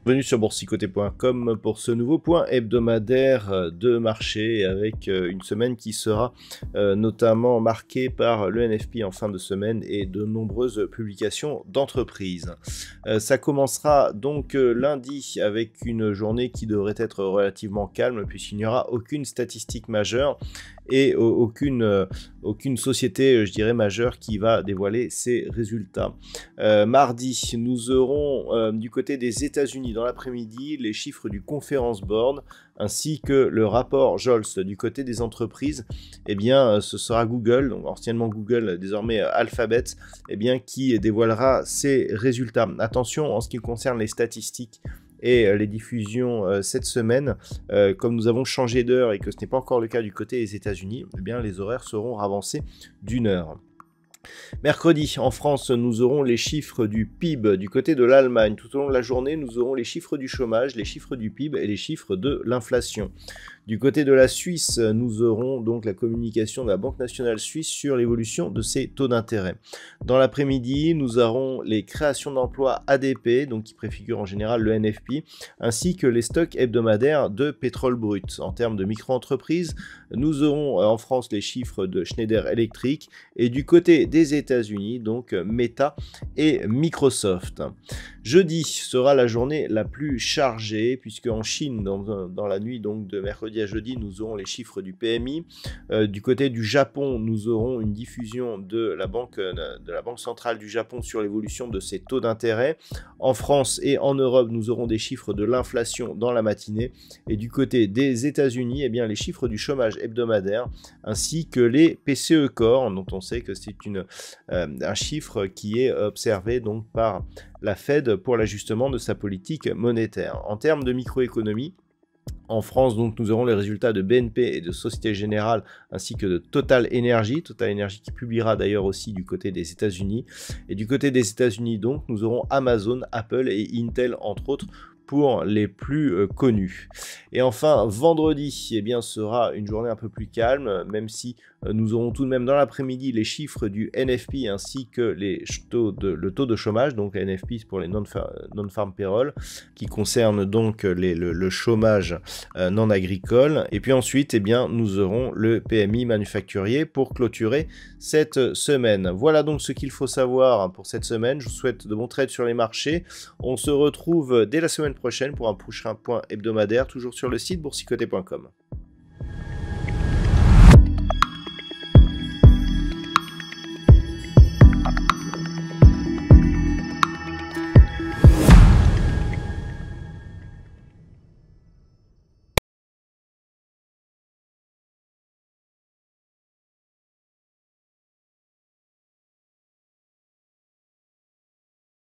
Bienvenue sur boursicoté.com pour ce nouveau point hebdomadaire de marché avec une semaine qui sera notamment marquée par le NFP en fin de semaine et de nombreuses publications d'entreprises. Ça commencera donc lundi avec une journée qui devrait être relativement calme puisqu'il n'y aura aucune statistique majeure et aucune société, je dirais, majeure qui va dévoiler ses résultats. Mardi, nous aurons du côté des États-Unis dans l'après-midi les chiffres du Conference Board ainsi que le rapport JOLTS du côté des entreprises. Eh bien, ce sera Google, donc anciennement Google, désormais Alphabet, eh bien, qui dévoilera ses résultats. Attention en ce qui concerne les statistiques et les diffusions cette semaine, comme nous avons changé d'heure et que ce n'est pas encore le cas du côté des États-Unis, eh bien les horaires seront avancés d'1 heure. Mercredi, en France, nous aurons les chiffres du PIB du côté de l'Allemagne. Tout au long de la journée, nous aurons les chiffres du chômage, les chiffres du PIB et les chiffres de l'inflation. Du côté de la Suisse, nous aurons donc la communication de la Banque nationale suisse sur l'évolution de ses taux d'intérêt. Dans l'après-midi, nous aurons les créations d'emplois ADP, donc qui préfigurent en général le NFP, ainsi que les stocks hebdomadaires de pétrole brut. En termes de micro-entreprises, nous aurons en France les chiffres de Schneider Electric et du côté des États-Unis, donc Meta et Microsoft. Jeudi sera la journée la plus chargée puisque en Chine, dans la nuit donc de mercredi à jeudi, nous aurons les chiffres du PMI. Du côté du Japon, nous aurons une diffusion de la Banque centrale du Japon sur l'évolution de ses taux d'intérêt. En France et en Europe, nous aurons des chiffres de l'inflation dans la matinée. Et du côté des États-Unis, eh bien, les chiffres du chômage hebdomadaire ainsi que les PCE Core, dont on sait que c'est un chiffre qui est observé donc par la Fed pour l'ajustement de sa politique monétaire. En termes de microéconomie, en France, donc, nous aurons les résultats de BNP et de Société Générale ainsi que de Total Energy qui publiera d'ailleurs aussi du côté des États-Unis. Et du côté des États-Unis, donc, nous aurons Amazon, Apple et Intel, entre autres, pour les plus connus. Et enfin, vendredi, eh bien, sera une journée un peu plus calme, même si nous aurons tout de même dans l'après-midi les chiffres du NFP ainsi que le taux de chômage, donc NFP pour les non-farm payroll, qui concerne donc le chômage non agricole. Et puis ensuite, eh bien, nous aurons le PMI manufacturier pour clôturer cette semaine. Voilà donc ce qu'il faut savoir pour cette semaine. Je vous souhaite de bons trades sur les marchés. On se retrouve dès la semaine prochaine pour un prochain point hebdomadaire, toujours sur le site boursicoté.com.